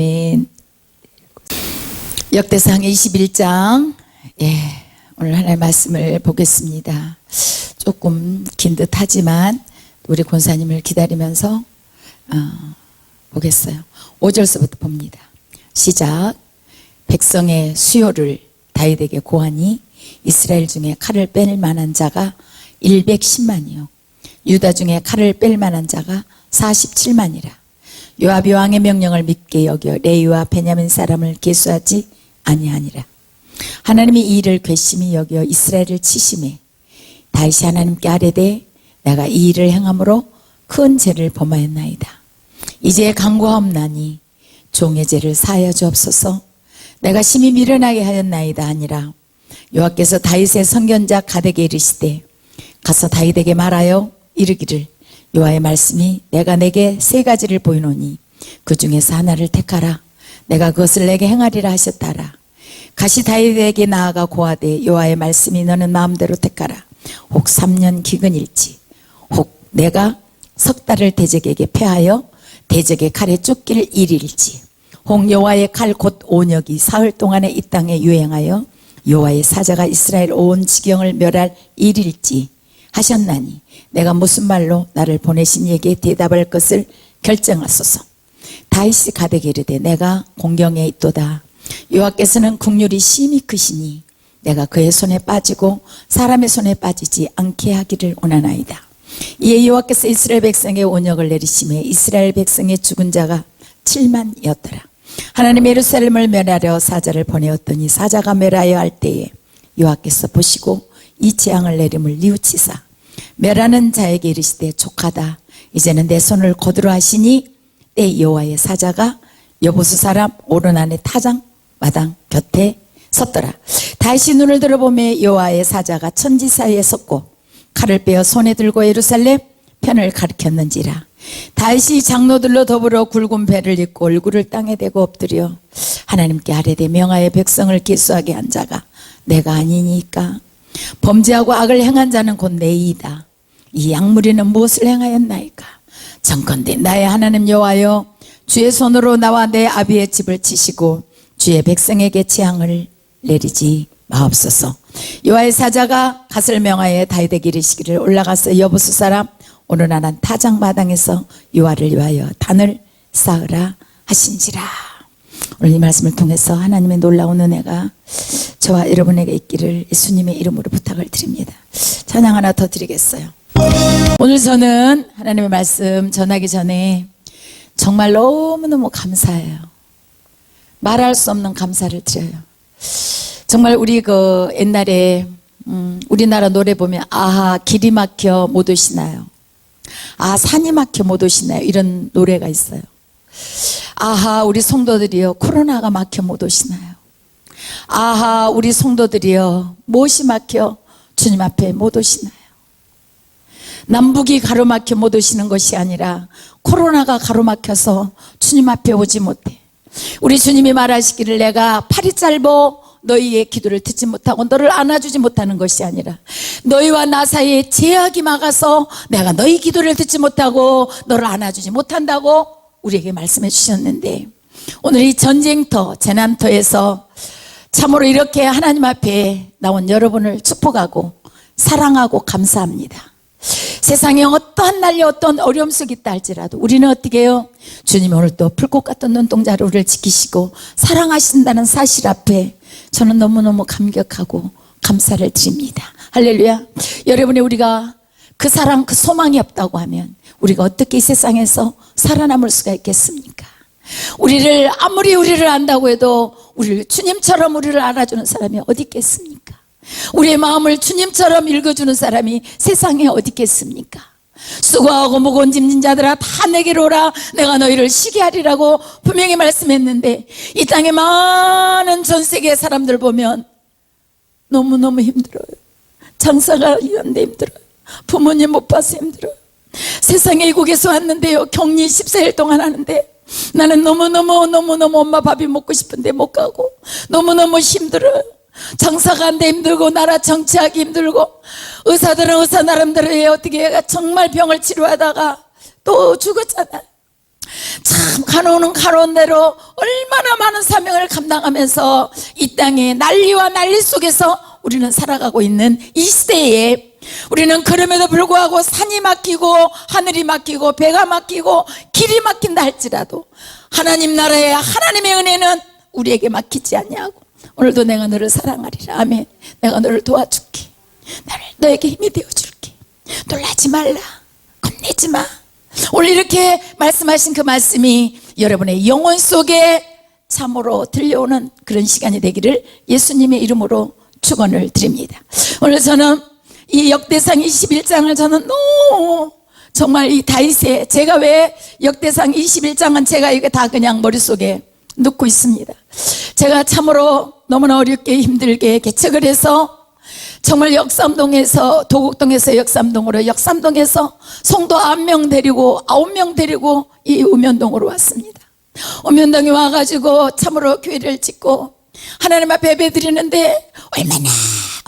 아멘. 역대상 21장. 오늘 하나님의 말씀을 보겠습니다. 조금 긴 듯하지만 우리 권사님을 기다리면서 보겠어요. 5절서부터 봅니다. 시작. 백성의 수요를 다윗에게 고하니 이스라엘 중에 칼을 뺄 만한 자가 110만이요 유다 중에 칼을 뺄 만한 자가 47만이라. 요압이 왕의 명령을 믿게 여겨 레위와 베냐민 사람을 계수하지 아니하니라. 하나님이 이 일을 괘씸히 여겨 이스라엘을 치심해 다윗이 하나님께 아뢰되 내가 이 일을 행함으로 큰 죄를 범하였나이다. 이제 간구하옵나니 종의 죄를 사하여 주옵소서. 내가 심히 미련하게 하였나이다 하니라. 여호와께서 다윗의 선견자 갓에게 이르시되 가서 다윗에게 말하여 이르기를 여호와의 말씀이 내가 내게 세 가지를 보이노니 그 중에서 하나를 택하라. 내가 그것을 내게 행하리라 하셨다라. 가시 다윗에게 나아가 고하되 여호와의 말씀이 너는 마음대로 택하라. 혹 3년 기근일지 혹 내가 석 달을 대적에게 패하여 대적의 칼에 쫓길 일일지 혹 여호와의 칼 곧 온역이 사흘 동안에 이 땅에 유행하여 여호와의 사자가 이스라엘 온 지경을 멸할 일일지 하셨나니 내가 무슨 말로 나를 보내신 이에게 대답할 것을 결정하소서. 다윗이 갓에게 이르되 내가 공경에 있도다. 여호와께서는 국률이 심히 크시니 내가 그의 손에 빠지고 사람의 손에 빠지지 않게 하기를 원하나이다. 이에 여호와께서 이스라엘 백성의 온역을 내리심에 이스라엘 백성의 죽은 자가 7만이었더라. 하나님이 예루살렘을 멸하려 사자를 보내었더니 사자가 멸하여 할 때에 여호와께서 보시고 이 재앙을 내림을 뉘우치사 멸하는 자에게 이르시되 족하다. 이제는 내 손을 거두라 하시니 때 여호와의 사자가 여보수 사람 오르난의 타장 마당 곁에 섰더라. 다윗이 눈을 들어보매 여호와의 사자가 천지 사이에 섰고 칼을 빼어 손에 들고 예루살렘 편을 가리켰는지라. 다윗이 장로들로 더불어 굵은 배를 입고 얼굴을 땅에 대고 엎드려 하나님께 아뢰되 명하여 백성을 계수하게 한 자가 내가 아니니까 범죄하고 악을 행한 자는 곧 내이다. 이 양무리는 무엇을 행하였나이까. 정컨대 나의 하나님 여호와여 주의 손으로 나와 내 아비의 집을 치시고 주의 백성에게 재앙을 내리지 마옵소서. 여호와의 사자가 갓을 명하여 다윗에게 이르시기를 올라가서 여보수 사람 오르나란 타작마당에서 여호와를 위하여 단을 쌓으라 하신지라. 오늘 이 말씀을 통해서 하나님의 놀라운 은혜가 저와 여러분에게 있기를 예수님의 이름으로 부탁을 드립니다. 찬양 하나 더 드리겠어요. 오늘 저는 하나님의 말씀 전하기 전에 정말 너무너무 감사해요. 말할 수 없는 감사를 드려요. 정말 우리 그 옛날에 우리나라 노래 보면 아하 길이 막혀 못 오시나요? 아 산이 막혀 못 오시나요? 이런 노래가 있어요. 아하 우리 성도들이여 코로나가 막혀 못 오시나요? 아하 우리 성도들이여 무엇이 막혀 주님 앞에 못 오시나요? 남북이 가로막혀 못 오시는 것이 아니라 코로나가 가로막혀서 주님 앞에 오지 못해. 우리 주님이 말하시기를 내가 팔이 짧어 너희의 기도를 듣지 못하고 너를 안아주지 못하는 것이 아니라 너희와 나 사이에 제약이 막아서 내가 너희 기도를 듣지 못하고 너를 안아주지 못한다고 우리에게 말씀해 주셨는데 오늘 이 전쟁터 재난터에서 참으로 이렇게 하나님 앞에 나온 여러분을 축복하고 사랑하고 감사합니다. 세상에 어떠한 난리 어떤 어려움 속에 있다 할지라도 우리는 어떻게 해요? 주님이 오늘 또 불꽃 같은 눈동자로 우리를 지키시고 사랑하신다는 사실 앞에 저는 너무너무 감격하고 감사를 드립니다. 할렐루야. 여러분이 우리가 그 사랑 그 소망이 없다고 하면 우리가 어떻게 이 세상에서 살아남을 수가 있겠습니까? 우리를 아무리 우리를 안다고 해도 우리를 주님처럼 우리를 알아주는 사람이 어디 있겠습니까? 우리의 마음을 주님처럼 읽어주는 사람이 세상에 어디 있겠습니까? 수고하고 무거운 짐진 자들아 다 내게로 오라 내가 너희를 쉬게 하리라고 분명히 말씀했는데 이 땅에 많은 전 세계의 사람들 보면 너무너무 힘들어요. 장사가 이런데 힘들어요. 부모님 못 봐서 힘들어요. 세상에 이국에서 왔는데요 격리 14일 동안 하는데 나는 너무너무 엄마 밥이 먹고 싶은데 못 가고 너무너무 힘들어요. 장사가 안 돼 힘들고 나라 정치하기 힘들고 의사들은 의사 나름대로 어떻게 해가 정말 병을 치료하다가 또 죽었잖아요. 참 가놓은 대로 얼마나 많은 사명을 감당하면서 이 땅의 난리와 난리 속에서 우리는 살아가고 있는 이 시대에 우리는 그럼에도 불구하고 산이 막히고 하늘이 막히고 배가 막히고 길이 막힌다 할지라도 하나님 나라의 하나님의 은혜는 우리에게 막히지 않냐고. 오늘도 내가 너를 사랑하리라. 아멘. 내가 너를 도와줄게. 너에게 힘이 되어줄게. 놀라지 말라. 겁내지 마. 오늘 이렇게 말씀하신 그 말씀이 여러분의 영혼 속에 참으로 들려오는 그런 시간이 되기를 예수님의 이름으로 축원을 드립니다. 오늘 저는 이 역대상 21장을 저는 너무 정말 이 다윗의, 제가 왜 역대상 21장은 제가 이게 다 그냥 머릿속에 넣고 있습니다. 제가 참으로 너무나 어렵게 힘들게 개척을 해서 정말 역삼동에서 도곡동에서 역삼동에서 성도 9명 데리고 9명 데리고 이 우면동으로 왔습니다. 우면동에 와가지고 참으로 교회를 짓고 하나님 앞에 예배드리는데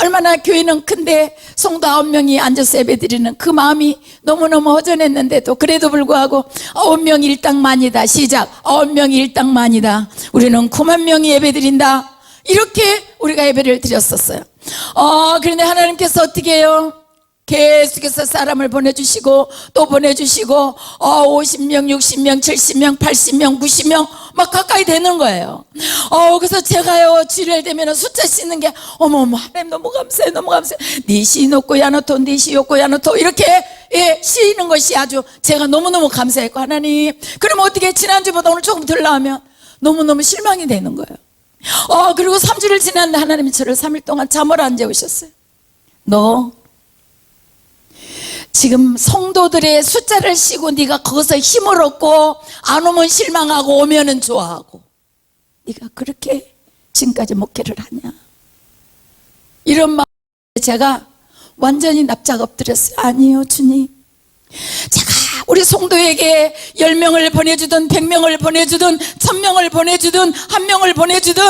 얼마나 교회는 큰데 성도 9명이 앉아서 예배드리는 그 마음이 너무너무 허전했는데도 그래도 불구하고 9명이 일당만이다. 시작. 9명이 일당만이다. 우리는 9만 명이 예배드린다. 이렇게 우리가 예배를 드렸었어요. 그런데 하나님께서 어떻게 해요? 계속해서 사람을 보내주시고 또 보내주시고 50명, 60명, 70명, 80명, 90명 막 가까이 되는 거예요. 그래서 제가요 주일날 되면 숫자 씻는 게 어머머 하나님 너무 감사해 너무 감사해. 니시 놓고 야노토 니시 요코 야노토 이렇게 쉬는 것이 아주 제가 너무너무 감사했고 하나님 그럼 어떻게 지난주보다 오늘 조금 덜 나오면 너무너무 실망이 되는 거예요. 그리고 3주를 지났는데 하나님이 저를 3일 동안 잠을 안 재우셨어요. 너 지금 성도들의 숫자를 씌고 네가 거기서 힘을 얻고 안 오면 실망하고 오면은 좋아하고 네가 그렇게 지금까지 목회를 하냐 이런 마음에 제가 완전히 납작 엎드렸어요. 아니요 주님, 제가 우리 성도에게 10명을 보내주든 100명을 보내주든 1000명을 보내주든 1명을 보내주든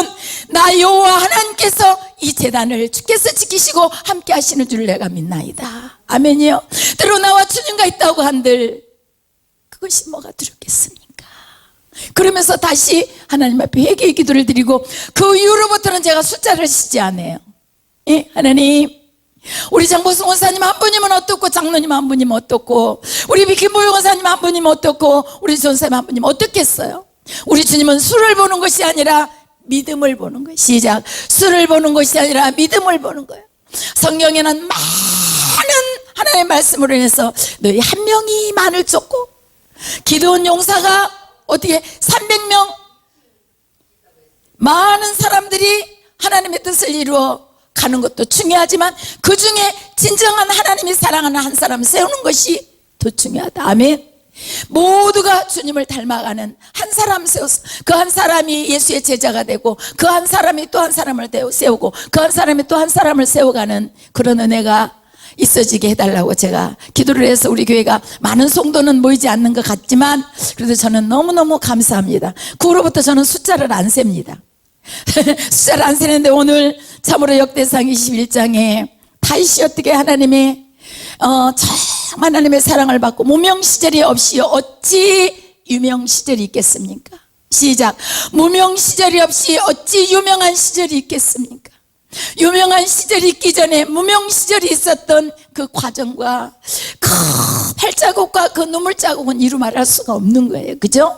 나 여호와 하나님께서 이 재단을 주께서 지키시고 함께 하시는 줄 내가 믿나이다. 아멘이요. 때로 나와 주님과 있다고 한들 그것이 뭐가 두렵겠습니까? 그러면서 다시 하나님 앞에 회개의 기도를 드리고 그 이후로부터는 제가 숫자를 쉬지 않아요. 예? 하나님 우리 장보승 원사님 한 분이면 어떻고 장로님 한 분이면 어떻고 우리 김보영 원사님 한 분이면 어떻고 우리 전사님 한 분이면 어떻겠어요? 우리 주님은 수를 보는 것이 아니라 믿음을 보는 거예요. 시작. 수를 보는 것이 아니라 믿음을 보는 거예요. 성경에는 많은 하나님의 말씀으로 인해서 너희 한 명이 만을 쫓고 기드온 용사가 어떻게 300명 많은 사람들이 하나님의 뜻을 이루어 가는 것도 중요하지만 그 중에 진정한 하나님이 사랑하는 한 사람 세우는 것이 더 중요하다. 아멘. 모두가 주님을 닮아가는 한 사람 세워서 그 한 사람이 예수의 제자가 되고 그 한 사람이 또 한 사람을 세우고 그 한 사람이 또 한 사람을 세워가는 그런 은혜가 있어지게 해달라고 제가 기도를 해서 우리 교회가 많은 성도는 모이지 않는 것 같지만 그래도 저는 너무너무 감사합니다. 그 후로부터 저는 숫자를 안 셉니다. 숫자를 안 세는데 오늘 참으로 역대상 21장에 다윗이 어떻게 하나님의 참 하나님의 사랑을 받고 무명 시절이 없이 어찌 유명 시절이 있겠습니까? 시작. 무명 시절이 없이 어찌 유명한 시절이 있겠습니까? 유명한 시절이 있기 전에 무명 시절이 있었던 그 과정과 그 발자국과 그 눈물 자국은 이루 말할 수가 없는 거예요. 그죠?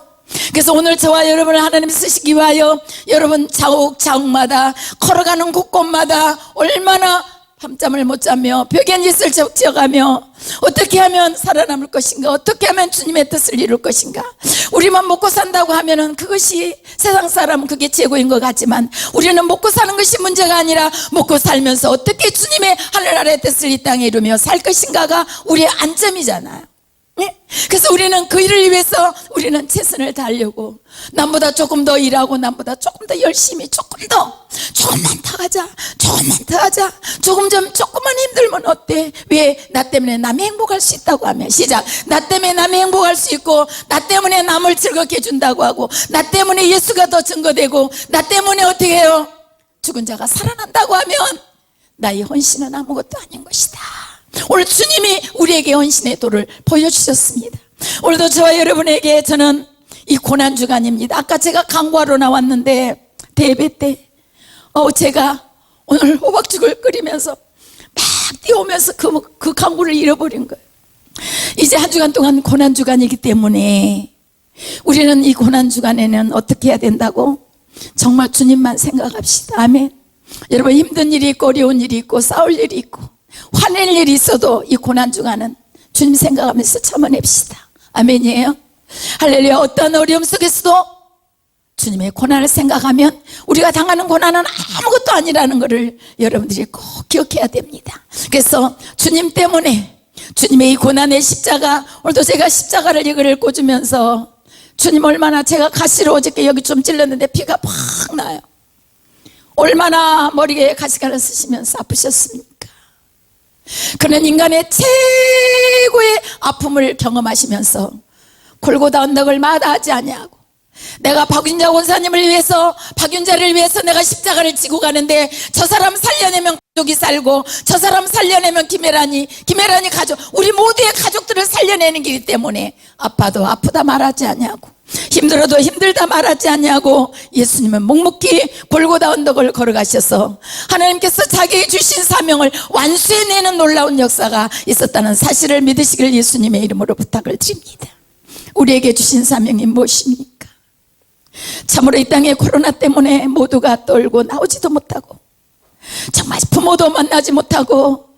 그래서 오늘 저와 여러분을 하나님 쓰시기 위하여 여러분 자욱자욱마다 걸어가는 곳곳마다 얼마나 밤잠을 못 자며 벽에 닛을 지어가며 어떻게 하면 살아남을 것인가, 어떻게 하면 주님의 뜻을 이룰 것인가. 우리만 먹고 산다고 하면은 그것이 세상 사람은 그게 최고인 것 같지만 우리는 먹고 사는 것이 문제가 아니라 먹고 살면서 어떻게 주님의 하늘나라의 뜻을 이 땅에 이루며 살 것인가가 우리의 안점이잖아요. 그래서 우리는 그 일을 위해서 우리는 최선을 다하려고 남보다 조금 더 일하고 남보다 조금 더 열심히 조금만 더 하자 조금만 힘들면 어때? 왜? 나 때문에 남이 행복할 수 있다고 하면 시작. 나 때문에 남이 행복할 수 있고 나 때문에 남을 즐겁게 해준다고 하고 나 때문에 예수가 더 증거되고 나 때문에 어떻게 해요? 죽은 자가 살아난다고 하면 나의 헌신은 아무것도 아닌 것이다. 오늘 주님이 우리에게 헌신의 도를 보여주셨습니다. 오늘도 저와 여러분에게 저는 이 고난주간입니다. 아까 제가 강구하러 나왔는데 대배 때 제가 오늘 호박죽을 끓이면서 막 뛰어오면서 그 강구를 잃어버린 거예요. 이제 한 주간 동안 고난주간이기 때문에 우리는 이 고난주간에는 어떻게 해야 된다고? 정말 주님만 생각합시다. 아멘. 여러분, 힘든 일이 있고 어려운 일이 있고 싸울 일이 있고 화낼 일이 있어도 이 고난주간은 주님 생각하면서 참아냅시다. 아멘이에요. 할렐루야. 어떤 어려움 속에서도 주님의 고난을 생각하면 우리가 당하는 고난은 아무것도 아니라는 것을 여러분들이 꼭 기억해야 됩니다. 그래서 주님 때문에 주님의 이 고난의 십자가, 오늘도 제가 십자가를 이거를 꽂으면서 주님 얼마나, 제가 가시로 어저께 여기 좀 찔렀는데 피가 팍 나요. 얼마나 머리에 가시가를 쓰시면서 아프셨습니까? 그는 인간의 최고의 아픔을 경험하시면서 골고다 언덕을 마다하지 아니하고, 내가 박윤자 원사님을 위해서, 박윤자를 위해서 내가 십자가를 지고 가는데 저 사람 살려내면 가족이 살고, 저 사람 살려내면 김혜란이 가족, 우리 모두의 가족들을 살려내는 길이기 때문에 아파도 아프다 말하지 아니하고, 힘들어도 힘들다 말하지 아니하고, 예수님은 묵묵히 골고다 언덕을 걸어가셔서 하나님께서 자기에게 주신 사명을 완수해내는 놀라운 역사가 있었다는 사실을 믿으시길 예수님의 이름으로 부탁을 드립니다. 우리에게 주신 사명이 무엇입니까? 참으로 이 땅에 코로나 때문에 모두가 떨고 나오지도 못하고, 정말 부모도 만나지 못하고,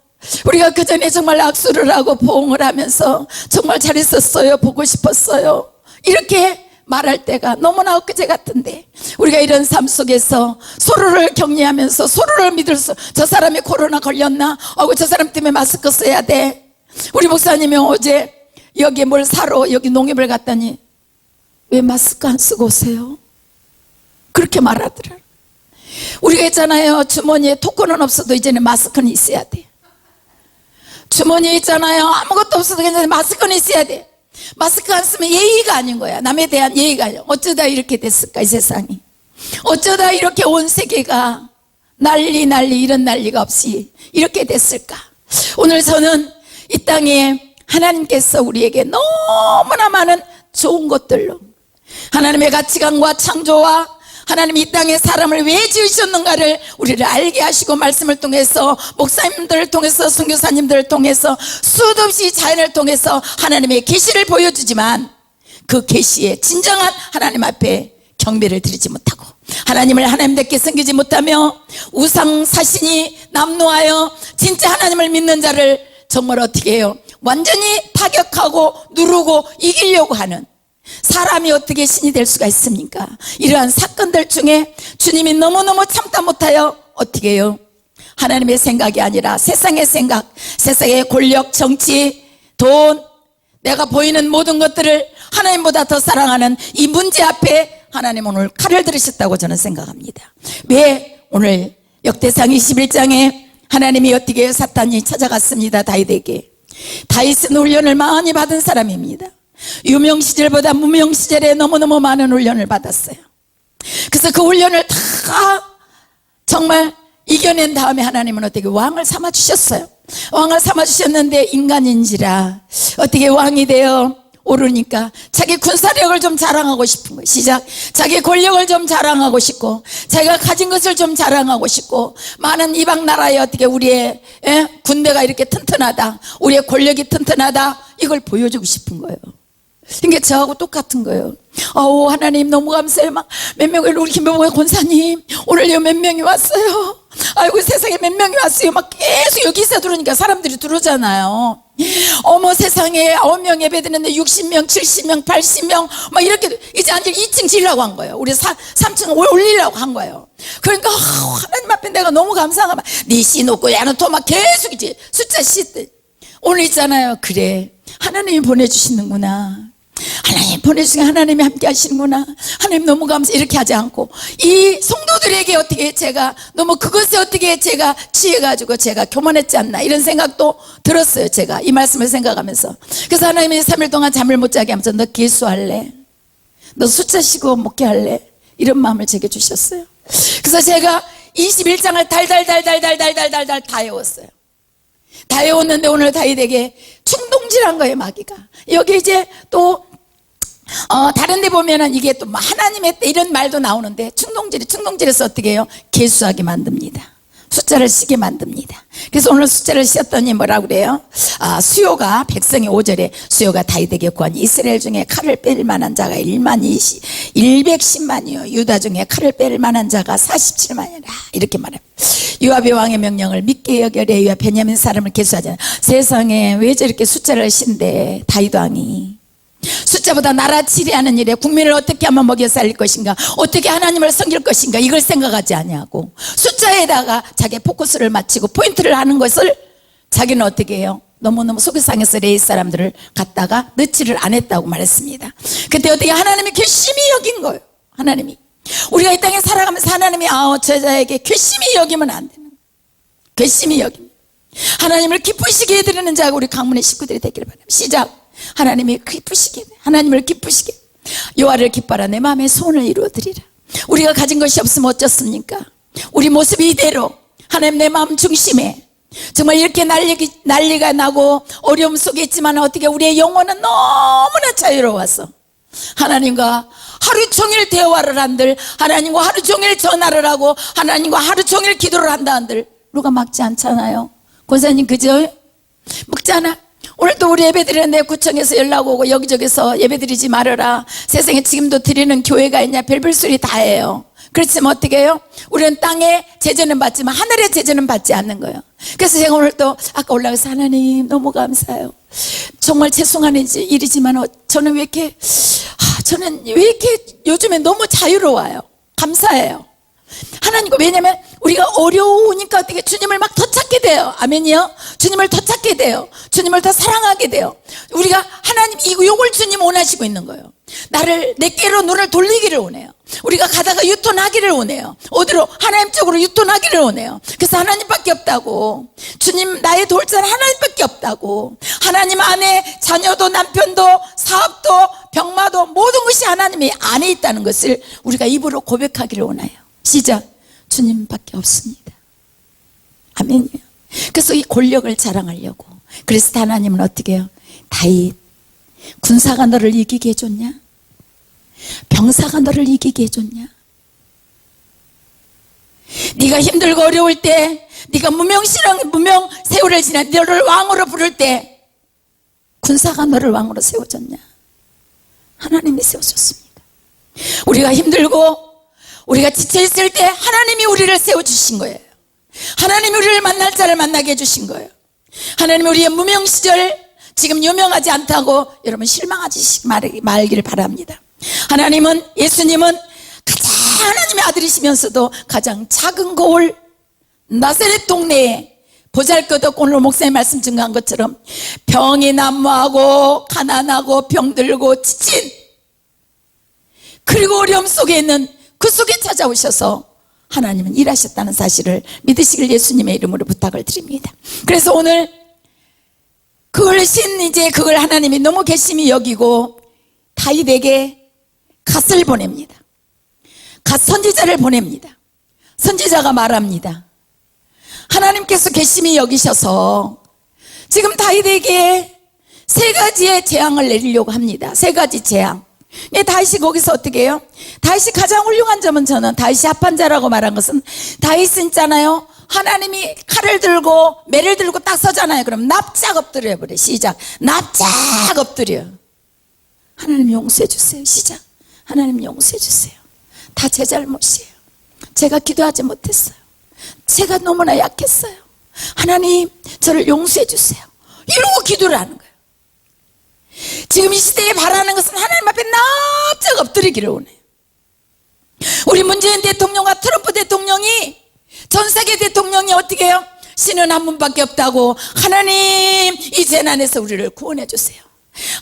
우리가 그 전에 정말 악수를 하고 포옹을 하면서 정말 잘 있었어요, 보고 싶었어요, 이렇게 말할 때가 너무나 엊그제 같은데, 우리가 이런 삶 속에서 서로를 격려하면서 서로를 믿을 수, 저 사람이 코로나 걸렸나? 저 사람 때문에 마스크 써야 돼. 우리 목사님이 어제 여기에 뭘 사러 여기 농협을 갔더니 왜 마스크 안 쓰고 오세요? 그렇게 말하더라. 우리가 있잖아요, 주머니에 토큰은 없어도 이제는 마스크는 있어야 돼. 주머니에 있잖아요, 아무것도 없어도 괜찮아, 마스크는 있어야 돼. 마스크 안 쓰면 예의가 아닌 거야. 남에 대한 예의가 아니야. 어쩌다 이렇게 됐을까, 이 세상이. 어쩌다 이렇게 온 세계가 난리 이런 난리가 없이 이렇게 됐을까. 오늘 저는 이 땅에 하나님께서 우리에게 너무나 많은 좋은 것들로, 하나님의 가치관과 창조와 하나님이 이 땅에 사람을 왜 지으셨는가를 우리를 알게 하시고, 말씀을 통해서, 목사님들을 통해서, 선교사님들을 통해서, 수도 없이 자연을 통해서 하나님의 계시를 보여주지만 그 계시에 진정한 하나님 앞에 경배를 드리지 못하고, 하나님을 하나님답게 섬기지 못하며 우상 사신이 남노하여 진짜 하나님을 믿는 자를 정말 어떻게 해요? 완전히 타격하고 누르고 이기려고 하는, 사람이 어떻게 신이 될 수가 있습니까? 이러한 사건들 중에 주님이 너무너무 참다 못하여 어떻게 해요? 하나님의 생각이 아니라 세상의 생각, 세상의 권력, 정치, 돈, 내가 보이는 모든 것들을 하나님보다 더 사랑하는 이 문제 앞에 하나님은 오늘 칼을 들으셨다고 저는 생각합니다. 왜? 오늘 역대상 21장에 하나님이 어떻게 해요? 사탄이 찾아갔습니다. 다윗에게. 다윗은 훈련을 많이 받은 사람입니다. 유명 시절보다 무명 시절에 너무너무 많은 훈련을 받았어요. 그래서 그 훈련을 다 정말 이겨낸 다음에 하나님은 어떻게 왕을 삼아 주셨어요. 왕을 삼아 주셨는데 인간인지라 어떻게 왕이 되어 오르니까 자기 군사력을 좀 자랑하고 싶은 거예요. 시작. 자기 권력을 좀 자랑하고 싶고, 자기가 가진 것을 좀 자랑하고 싶고, 많은 이방 나라에 어떻게 우리의 군대가 이렇게 튼튼하다, 우리의 권력이 튼튼하다, 이걸 보여주고 싶은 거예요. 이게 저하고 똑같은 거예요. 하나님 너무 감사해요. 막 몇 명이, 우리 김병호 권사님 오늘요 몇 명이 왔어요. 아이고 세상에 몇 명이 왔어요. 막 계속 여기 있어 들어오니까 사람들이 들어오잖아요. 어머 세상에 9명 예배 드렸는데 60명 70명 80명 막 이렇게 이제 완전 2층 지으려고 한 거예요. 우리 3층 올리려고 한 거예요. 그러니까 하나님 앞에 내가 너무 감사한 거야. 니씨 놓고 야는 또 막 계속 이제 숫자 씨 오늘 있잖아요. 그래 하나님이 보내주시는구나, 하나님 보내주시는, 하나님이 함께 하시는구나, 하나님 너무 감사해, 이렇게 하지 않고 이 성도들에게 어떻게 제가 너무 그것에 어떻게 제가 취해가지고 제가 교만했지 않나, 이런 생각도 들었어요. 제가 이 말씀을 생각하면서. 그래서 하나님이 3일 동안 잠을 못 자게 하면서 너 개수할래? 너 숫자 쉬고 목회할래? 이런 마음을 제게 주셨어요. 그래서 제가 21장을 달달달달달달달달 다 외웠어요. 다 외웠는데 오늘 다윗에게 충동질한 거예요. 마귀가 여기 이제 또 다른 데 보면은 이게 또 하나님의 때 이런 말도 나오는데 충동질에서 어떻게 해요? 개수하게 만듭니다. 숫자를 쓰게 만듭니다. 그래서 오늘 숫자를 쓰었더니 뭐라고 그래요? 수요가 백성의 5절에 수요가 다윗에게 구하니 이스라엘 중에 칼을 뺄 만한 자가 110만이요 유다 중에 칼을 뺄 만한 자가 47만이라 이렇게 말합니다. 요압의 왕의 명령을 믿게 여겨래 요압 베냐민 사람을 계수하잖아요. 세상에 왜 저렇게 숫자를 쓴대. 다윗 왕이 숫자보다 나라 치리하는 일에 국민을 어떻게 하면 먹여 살릴 것인가, 어떻게 하나님을 섬길 것인가, 이걸 생각하지 아니하고 숫자에다가 자기 포커스를 맞추고 포인트를 하는 것을 자기는 어떻게 해요? 너무너무 속이 상해서 레위 사람들을 갖다가 넣지를 안 했다고 말했습니다. 그때 어떻게 하나님이 괘씸히 여긴 거예요. 하나님이 우리가 이 땅에 살아가면서 하나님이 저 여자에게 괘씸히 여기면 안 되는 거예요. 괘씸히 여깁니다. 하나님을 기쁘시게 해드리는 자가 우리 강문의 식구들이 되기를 바랍니다. 시작. 하나님이 기쁘시게, 하나님을 기쁘시게, 여호와를 기뻐하라 내 마음의 소원을 이루어드리라. 우리가 가진 것이 없으면 어쩌습니까? 우리 모습이 이대로 하나님 내 마음 중심에 정말 이렇게 난리가 나고 어려움 속에 있지만 어떻게 우리의 영혼은 너무나 자유로워서 하나님과 하루 종일 대화를 한들, 하나님과 하루 종일 전화를 하고 하나님과 하루 종일 기도를 한다 한들 누가 막지 않잖아요. 권사님 그죠? 먹잖아. 오늘도 우리 예배드리는데 구청에서 연락 오고 여기저기서 예배드리지 말아라, 세상에 지금도 드리는 교회가 있냐, 별별 소리 다 해요. 그렇지만 어떻게 해요? 우리는 땅에 제재는 받지만 하늘의 제재는 받지 않는 거예요. 그래서 제가 오늘 또 아까 올라가서 하나님 너무 감사해요. 정말 죄송한 일이지만 저는 왜 이렇게 요즘에 너무 자유로워요. 감사해요. 하나님과 왜냐면 우리가 어려우니까 어떻게 주님을 막 더 찾게 돼요. 아멘이요. 주님을 더 찾게 돼요. 주님을 더 사랑하게 돼요. 우리가 하나님 이걸 주님 원하시고 있는 거예요. 내게로 눈을 돌리기를 원해요. 우리가 가다가 유턴하기를 원해요. 어디로? 하나님 쪽으로 유턴하기를 원해요. 그래서 하나님밖에 없다고, 주님 나의 돌자는 하나님밖에 없다고, 하나님 안에 자녀도 남편도 사업도 병마도 모든 것이 하나님이 안에 있다는 것을 우리가 입으로 고백하기를 원해요. 시작. 주님밖에 없습니다. 아멘이요. 그래서 이 권력을 자랑하려고. 그래서 하나님은 어떻게 해요? 다윗, 군사가 너를 이기게 해줬냐? 병사가 너를 이기게 해줬냐? 네가 힘들고 어려울 때, 네가 무명 세월을 지나 너를 왕으로 부를 때 군사가 너를 왕으로 세워줬냐? 하나님이 세워줬습니다. 우리가 힘들고 우리가 지쳐있을 때 하나님이 우리를 세워주신 거예요. 하나님이 우리를 만날 자를 만나게 해주신 거예요. 하나님이 우리의 무명 시절 지금 유명하지 않다고 여러분 실망하지 말기를 바랍니다. 하나님은, 예수님은 가장 하나님의 아들이시면서도 가장 작은 거울 나사렛 동네에 보잘것없고 오늘 목사님 말씀 증거한 것처럼 병이 난무하고 가난하고 병들고 지친, 그리고 어려움 속에 있는 그 속에 찾아오셔서 하나님은 일하셨다는 사실을 믿으시길 예수님의 이름으로 부탁을 드립니다. 그래서 오늘 그걸 하나님이 너무 괘씸히 여기고 다윗에게 갓을 보냅니다. 갓 선지자를 보냅니다. 선지자가 말합니다. 하나님께서 괘씸히 여기셔서 지금 다윗에게 3가지의 재앙을 내리려고 합니다. 3가지 재앙. 다윗이 거기서 어떻게 해요? 다윗이 가장 훌륭한 점은, 저는 다윗이 합한 자라고 말한 것은, 다윗은 있잖아요, 하나님이 칼을 들고 매를 들고 딱 서잖아요. 그럼 납작 엎드려 버려. 시작. 납작 엎드려. 하나님 용서해 주세요. 시작. 하나님 용서해 주세요. 다 제 잘못이에요. 제가 기도하지 못했어요. 제가 너무나 약했어요. 하나님 저를 용서해 주세요. 이러고 기도를 하는 거예요. 지금 이 시대에 바라는 것은 하나님 앞에 납작 엎드리기를 원해요. 우리 문재인 대통령과 트럼프 대통령이, 전 세계 대통령이 어떻게 해요? 신은 한 분밖에 없다고. 하나님 이 재난에서 우리를 구원해 주세요.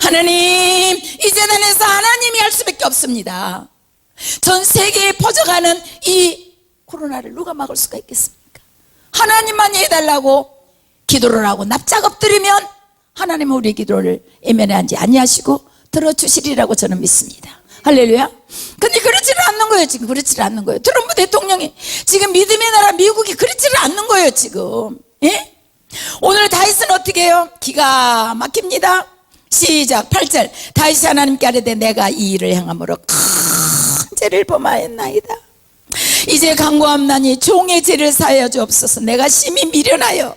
하나님 이 재난에서 하나님이 할 수밖에 없습니다. 전 세계에 퍼져가는 이 코로나를 누가 막을 수가 있겠습니까? 하나님만 해달라고 기도를 하고 납작 엎드리면 하나님은 우리 기도를 애면하지 아니하시고 들어주시리라고 저는 믿습니다. 할렐루야. 근데 그렇지는 않는 거예요. 지금 그렇지는 않는 거예요. 트럼프 대통령이, 지금 믿음의 나라 미국이 그렇지는 않는 거예요. 지금. 예? 오늘 다윗은 어떻게 해요? 기가 막힙니다. 시작. 8절. 다윗이 하나님께 아뢰되 내가 이 일을 행함으로 큰 죄를 범하였나이다. 이제 간구함나니 종의 죄를 사하여 주옵소서. 내가 심히 미련하여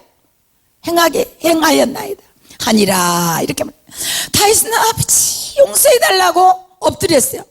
행하였나이다 하니라. 이렇게 다윗은 아버지 용서해달라고 엎드렸어요.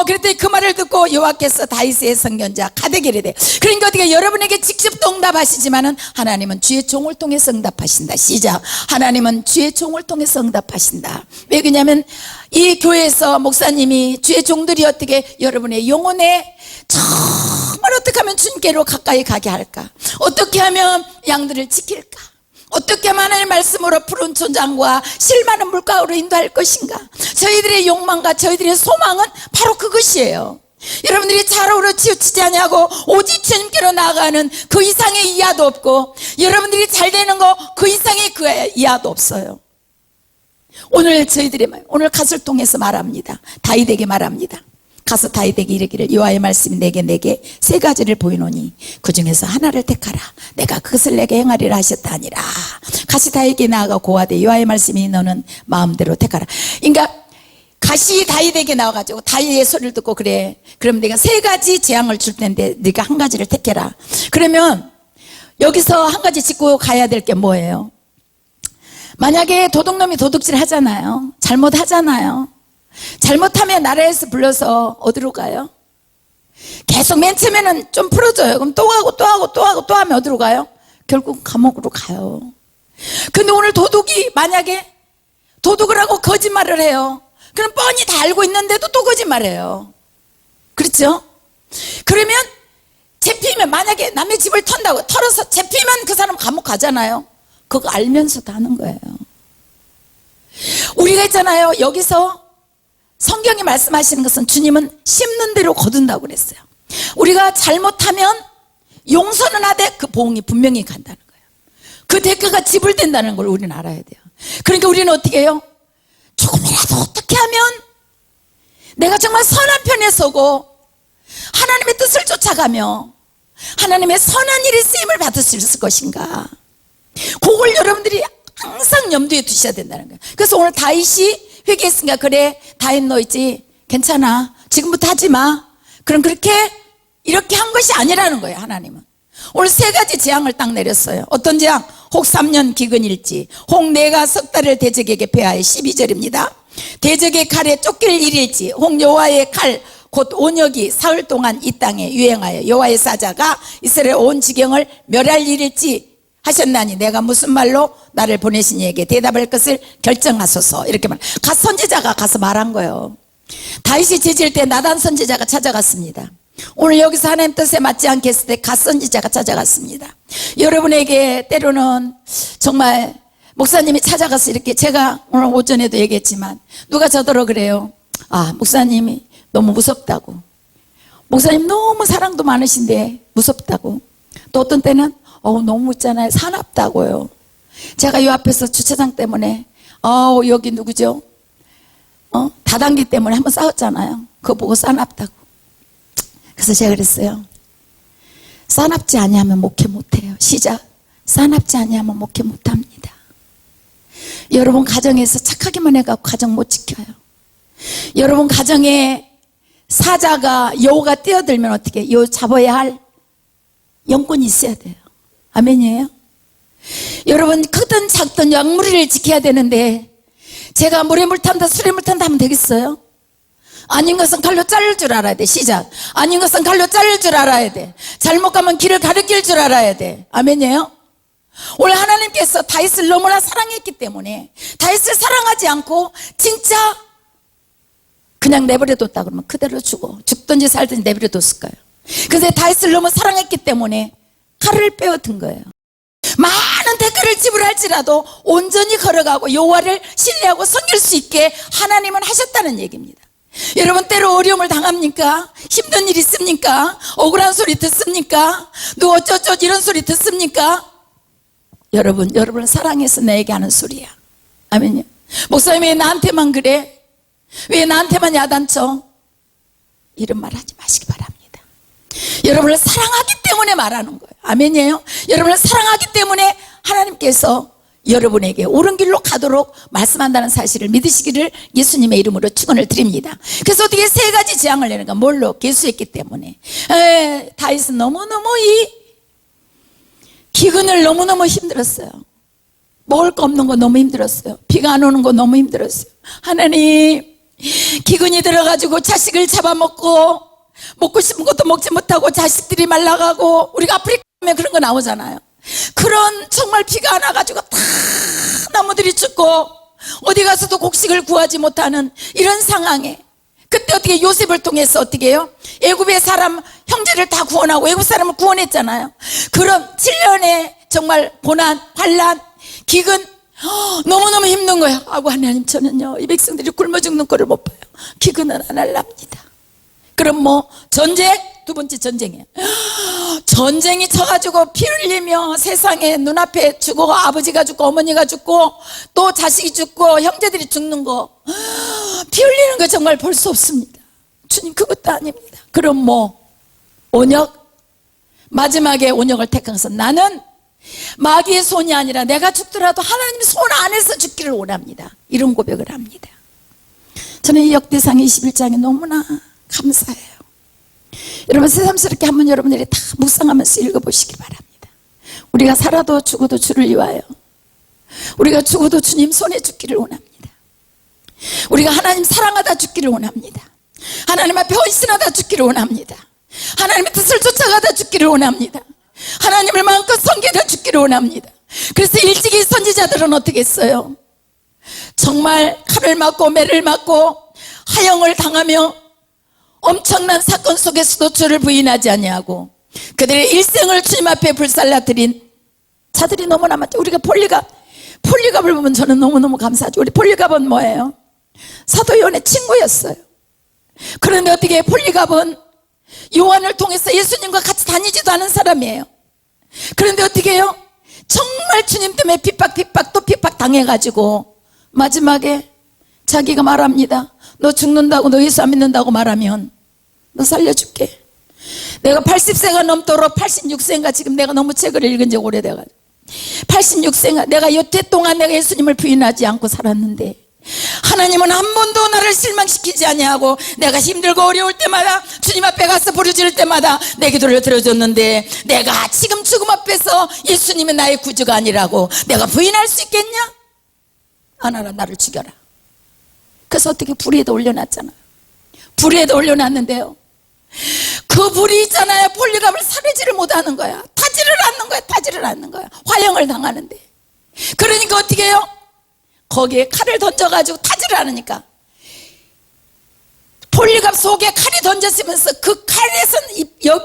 그랬더니 그 말을 듣고 여호와께서 다윗의 선견자 가드에게 이르되, 그러니까 어떻게 여러분에게 직접 응답하시지만은 하나님은 주의 종을 통해서 응답하신다. 시작. 하나님은 주의 종을 통해서 응답하신다. 왜 그러냐면 이 교회에서 목사님이 주의 종들이 어떻게 여러분의 영혼에 정말 어떻게 하면 주님께로 가까이 가게 할까, 어떻게 하면 양들을 지킬까, 어떻게 하면 하나님의 말씀으로 푸른 초장과 실 많은 물가로 인도할 것인가. 저희들의 욕망과 저희들의 소망은 바로 그것이에요. 여러분들이 좌우로 치우치지 아니하고 오직 주님께로 나아가는 그 이상의 이하도 없고, 여러분들이 잘 되는 거 그 이상의 그 이하도 없어요. 오늘 저희들의 오늘 갓을 통해서 말합니다. 다윗에게 말합니다. 가서 다윗에게 이르기를 여호와의 말씀이 내게 세 가지를 보이노니 그 중에서 하나를 택하라. 내가 그것을 내게 행하리라 하셨다 하니라. 가시 다윗에게 나아가 고하되 여호와의 말씀이 너는 마음대로 택하라. 그러니까 가시 다윗에게 나와가지고 다윗의 소리를 듣고 그래, 그럼 내가 세 가지 재앙을 줄 텐데 네가 한 가지를 택해라. 그러면 여기서 한 가지 짚고 가야 될 게 뭐예요? 만약에 도둑놈이 도둑질 하잖아요. 잘못하잖아요. 잘못하면 나라에서 불러서 어디로 가요? 계속 맨 처음에는 좀 풀어줘요. 그럼 또 하고 또 하고 또 하고 또 하면 어디로 가요? 결국 감옥으로 가요. 근데 오늘 도둑이 만약에 도둑을 하고 거짓말을 해요. 그럼 뻔히 다 알고 있는데도 또 거짓말해요. 그렇죠? 그러면 잡히면, 만약에 남의 집을 털어서 잡히면 그 사람 감옥 가잖아요. 그거 알면서도 하는 거예요. 우리가 있잖아요, 여기서 성경이 말씀하시는 것은 주님은 심는 대로 거둔다고 그랬어요. 우리가 잘못하면 용서는 하되 그 보응이 분명히 간다는 거예요. 그 대가가 지불된다는 걸 우리는 알아야 돼요. 그러니까 우리는 어떻게 해요? 조금이라도 어떻게 하면 내가 정말 선한 편에 서고 하나님의 뜻을 쫓아가며 하나님의 선한 일에 쓰임을 받을 수 있을 것인가, 그걸 여러분들이 항상 염두에 두셔야 된다는 거예요. 그래서 오늘 다윗이 회개했으니까, 그래 다윗 너 있지, 괜찮아, 지금부터 하지 마. 그럼 이렇게 한 것이 아니라는 거예요. 하나님은 오늘 세 가지 재앙을 딱 내렸어요. 어떤 재앙? 혹 3년 기근일지, 혹 내가 석 달을 대적에게 패하여. 12절입니다. 대적의 칼에 쫓길 일일지, 혹 여호와의 칼 곧 온역이 사흘 동안 이 땅에 유행하여 여호와의 사자가 이스라엘 온 지경을 멸할 일일지 하셨나니 내가 무슨 말로 나를 보내신 이에게 대답할 것을 결정하소서. 이렇게 갓 선지자가 가서 말한 거예요. 다윗이 죄질 때 나단 선지자가 찾아갔습니다. 오늘 여기서 하나님 뜻에 맞지 않게 했을 때 갓 선지자가 찾아갔습니다. 여러분에게 때로는 정말 목사님이 찾아가서 이렇게, 제가 오늘 오전에도 얘기했지만 누가 저더러 그래요. 목사님이 너무 무섭다고, 목사님 너무 사랑도 많으신데 무섭다고, 또 어떤 때는 너무 있잖아요, 사납다고요. 제가 이 앞에서 주차장 때문에 여기 누구죠? 다단계 때문에 한번 싸웠잖아요. 그거 보고 사납다고. 그래서 제가 그랬어요. 사납지 아니하면 목회 못해요. 시작. 사납지 아니하면 목회 못합니다. 여러분 가정에서 착하게만 해갖고 가정 못 지켜요. 여러분 가정에 사자가 여우가 뛰어들면 어떻게 해요? 잡아야 할 영권이 있어야 돼요. 아멘이에요? 여러분 크든 작든 양무리를 지켜야 되는데, 제가 물에 물 탄다 술에 물 탄다 하면 되겠어요? 아닌 것은 칼로 자를 줄 알아야 돼. 시작. 아닌 것은 칼로 자를 줄 알아야 돼. 잘못 가면 길을 가르칠 줄 알아야 돼. 아멘이에요? 오늘 하나님께서 다윗을 너무나 사랑했기 때문에, 다윗을 사랑하지 않고 진짜 그냥 내버려뒀다 그러면 그대로 죽든지 살든지 내버려뒀을 거예요. 근데 다윗을 너무 사랑했기 때문에 칼을 빼어든 거예요. 많은 대가를 지불할지라도 온전히 걸어가고 여호와를 신뢰하고 섬길 수 있게 하나님은 하셨다는 얘기입니다. 여러분 때로 어려움을 당합니까? 힘든 일 있습니까? 억울한 소리 듣습니까? 누구 어쩌고 이런 소리 듣습니까? 여러분을 사랑해서 내게 하는 소리야. 아멘요. 목사님 왜 나한테만 그래? 왜 나한테만 야단쳐? 이런 말 하지 마시기 바랍니다. 여러분을 사랑하기 때문에 말하는 거예요. 아멘이에요. 여러분을 사랑하기 때문에 하나님께서 여러분에게 옳은 길로 가도록 말씀한다는 사실을 믿으시기를 예수님의 이름으로 축원을 드립니다. 그래서 어떻게 세 가지 재앙을 내는가? 뭘로? 계수했기 때문에. 다윗은 너무너무 이 기근을 너무너무 힘들었어요. 먹을 거 없는 거 너무 힘들었어요. 비가 안 오는 거 너무 힘들었어요. 하나님, 기근이 들어가지고 자식을 잡아먹고 먹고 싶은 것도 먹지 못하고 자식들이 말라가고, 우리가 아프리카 가면 그런 거 나오잖아요. 그런 정말 비가 안 와가지고 다 나무들이 죽고 어디 가서도 곡식을 구하지 못하는 이런 상황에, 그때 어떻게 요셉을 통해서 어떻게 해요? 애굽의 사람 형제를 다 구원하고 애굽 사람을 구원했잖아요. 그런 7년의 정말 고난, 환난, 기근, 너무너무 힘든 거야. 아고, 하나님, 저는요 이 백성들이 굶어 죽는 꼴을 못 봐요. 기근은 안 할랍니다. 그럼 뭐 전쟁? 두 번째 전쟁이에요. 전쟁이 쳐가지고 피 흘리며 세상에 눈앞에 죽고, 아버지가 죽고 어머니가 죽고 또 자식이 죽고 형제들이 죽는 거, 피 흘리는 거 정말 볼 수 없습니다. 주님, 그것도 아닙니다. 그럼 뭐 온역, 마지막에 온역을 택한 것은 나는 마귀의 손이 아니라 내가 죽더라도 하나님의 손 안에서 죽기를 원합니다. 이런 고백을 합니다. 저는 이 역대상 21장이 너무나 감사해요. 여러분, 새삼스럽게 한번 여러분들이 다 묵상하면서 읽어보시기 바랍니다. 우리가 살아도 죽어도 주를 위하여, 우리가 죽어도 주님 손에 죽기를 원합니다. 우리가 하나님 사랑하다 죽기를 원합니다. 하나님 앞에 헌신하다 죽기를 원합니다. 하나님의 뜻을 쫓아가다 죽기를 원합니다. 하나님을 마음껏 섬기다 죽기를 원합니다. 그래서 일찍이 선지자들은 어떻게 했어요? 정말 칼을 맞고 매를 맞고 하형을 당하며 엄청난 사건 속에서도 주를 부인하지 아니하고 그들의 일생을 주님 앞에 불살라드린 자들이 너무나 많죠. 우리가 폴리갑을 보면 저는 너무너무 감사하죠. 우리 폴리갑은 뭐예요? 사도 요한의 친구였어요. 그런데 어떻게 폴리갑은 요한을 통해서 예수님과 같이 다니지도 않은 사람이에요. 그런데 어떻게 해요? 정말 주님 때문에 핍박 또 핍박 당해가지고 마지막에 자기가 말합니다. 너 죽는다고, 너 예수 안 믿는다고 말하면 너 살려줄게. 내가 80세가 넘도록, 86세인가, 지금 내가 너무 책을 읽은 지 오래돼가지고 86세인가, 내가 여태 동안 내가 예수님을 부인하지 않고 살았는데 하나님은 한 번도 나를 실망시키지 아니하고 내가 힘들고 어려울 때마다 주님 앞에 가서 부르짖을 때마다 내 기도를 들어줬는데 내가 지금 죽음 앞에서 예수님이 나의 구주가 아니라고 내가 부인할 수 있겠냐? 하나라, 나를 죽여라. 그래서 어떻게 불에도 올려놨잖아요. 불에도 올려놨는데요, 그 불이 있잖아요, 폴리갑을 사르지를 못하는 거야. 타지를 않는 거야. 화형을 당하는데. 그러니까 어떻게 해요? 거기에 칼을 던져가지고 타지를 않으니까 폴리갑 속에 칼이 던졌으면서 그 칼에서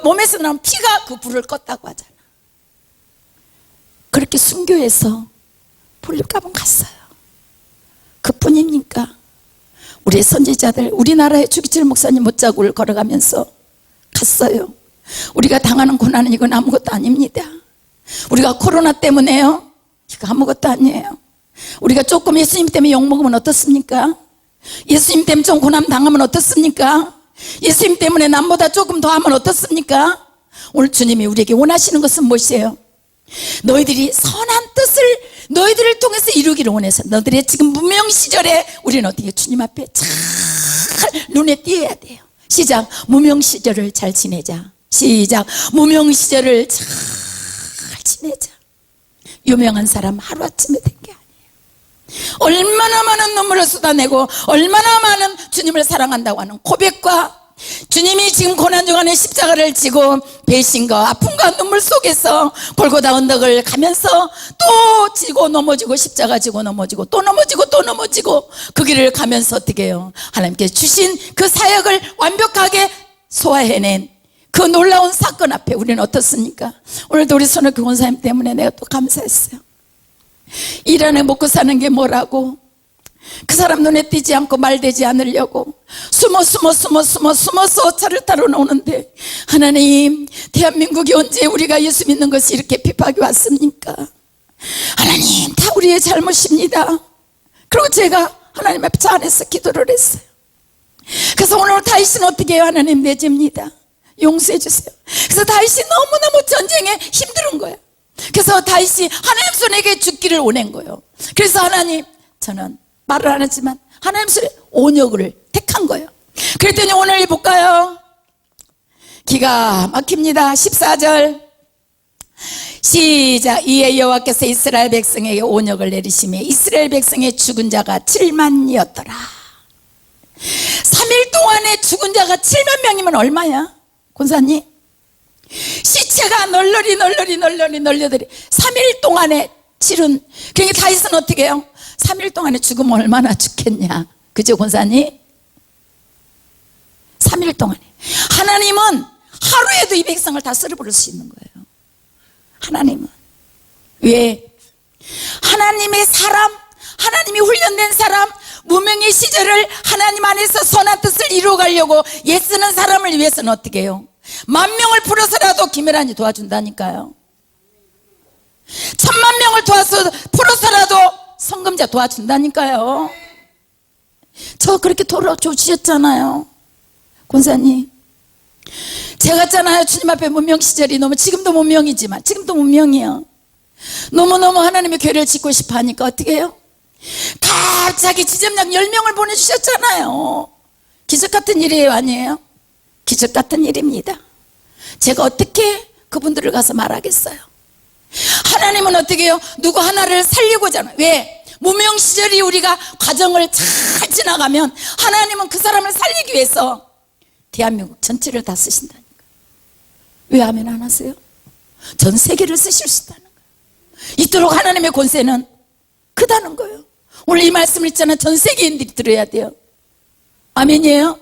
몸에서 나온 피가 그 불을 껐다고 하잖아. 그렇게 순교해서 폴리갑은 갔어요. 그뿐입니까? 우리의 선지자들, 우리나라의 주기철 목사님 못자국을 걸어가면서 갔어요. 우리가 당하는 고난은 이건 아무것도 아닙니다. 우리가 코로나 때문에요, 이거 아무것도 아니에요. 우리가 조금 예수님 때문에 욕먹으면 어떻습니까? 예수님 때문에 좀 고난 당하면 어떻습니까? 예수님 때문에 남보다 조금 더 하면 어떻습니까? 오늘 주님이 우리에게 원하시는 것은 무엇이에요? 너희들이 선한 뜻을 너희들을 통해서 이루기를 원해서 너희들의 지금 무명 시절에 우리는 어떻게 주님 앞에 잘 눈에 띄어야 돼요. 시작. 무명 시절을 잘 지내자. 시작. 무명 시절을 잘 지내자. 유명한 사람 하루아침에 된 게 아니에요. 얼마나 많은 눈물을 쏟아내고 얼마나 많은 주님을 사랑한다고 하는 고백과 주님이 지금 고난 중간에 십자가를 지고 배신과 아픔과 눈물 속에서 골고다 언덕을 가면서 또 지고 넘어지고 십자가 지고 넘어지고 또 넘어지고 또 넘어지고 그 길을 가면서 어떻게 해요? 하나님께 주신 그 사역을 완벽하게 소화해낸 그 놀라운 사건 앞에 우리는 어떻습니까? 오늘도 우리 손을 교원사님 때문에 내가 또 감사했어요. 일 안에 먹고 사는 게 뭐라고 그 사람 눈에 띄지 않고 말되지 않으려고 숨어서 차를 타러 나오는데, 하나님, 대한민국이 언제 우리가 예수 믿는 것이 이렇게 핍박이 왔습니까? 하나님, 다 우리의 잘못입니다. 그리고 제가 하나님 앞에 차 안에서 기도를 했어요. 그래서 오늘 다윗은 어떻게 해요? 하나님, 내 죄입니다, 용서해 주세요. 그래서 다윗이 너무너무 전쟁에 힘든 거야. 그래서 다윗이 하나님 손에게 죽기를 원한 거예요. 그래서 하나님, 저는 말을 안 했지만 하나님 손에 온역을 택한 거예요. 그랬더니 오늘 볼까요? 기가 막힙니다. 14절 시작. 이에 여호와께서 이스라엘 백성에게 온역을 내리시며 이스라엘 백성의 죽은 자가 7만이었더라. 3일 동안에 죽은 자가 7만 명이면 얼마야? 권사님, 시체가 널널이 널려들이 3일 동안에 치른. 그러니까 다윗은 어떻게 해요? 3일 동안에 죽으면 얼마나 죽겠냐, 그죠 권사님? 3일 동안에. 하나님은 하루에도 이 백성을 다 쓸어버릴 수 있는 거예요. 하나님은. 왜? 하나님의 사람, 하나님이 훈련된 사람, 무명의 시절을 하나님 안에서 선한 뜻을 이루어가려고 애쓰는 사람을 위해서는 어떻게 해요? 10,000명을 풀어서라도 김혜란이 도와준다니까요. 10,000,000명을 풀어서라도 성금자 도와준다니까요. 저 그렇게 도와주셨잖아요, 권사님. 제가 했잖아요. 주님 앞에 무명 시절이 너무, 지금도 무명이지만 지금도 무명이에요. 너무너무 하나님의 교회를 짓고 싶어 하니까 어떻게 해요? 갑자기 지점장 10명을 보내주셨잖아요. 기적 같은 일이에요, 아니에요? 기적 같은 일입니다. 제가 어떻게 그분들을 가서 말하겠어요? 하나님은 어떻게 해요? 누구 하나를 살리고자 하는. 왜? 무명 시절이 우리가 과정을 잘 지나가면 하나님은 그 사람을 살리기 위해서 대한민국 전체를 다 쓰신다니까. 왜 아멘 안 하세요? 전 세계를 쓰실 수 있다는 거예요. 이토록 하나님의 권세는 크다는 거예요. 오늘 이 말씀을 있잖아요. 전 세계인들이 들어야 돼요. 아멘이에요?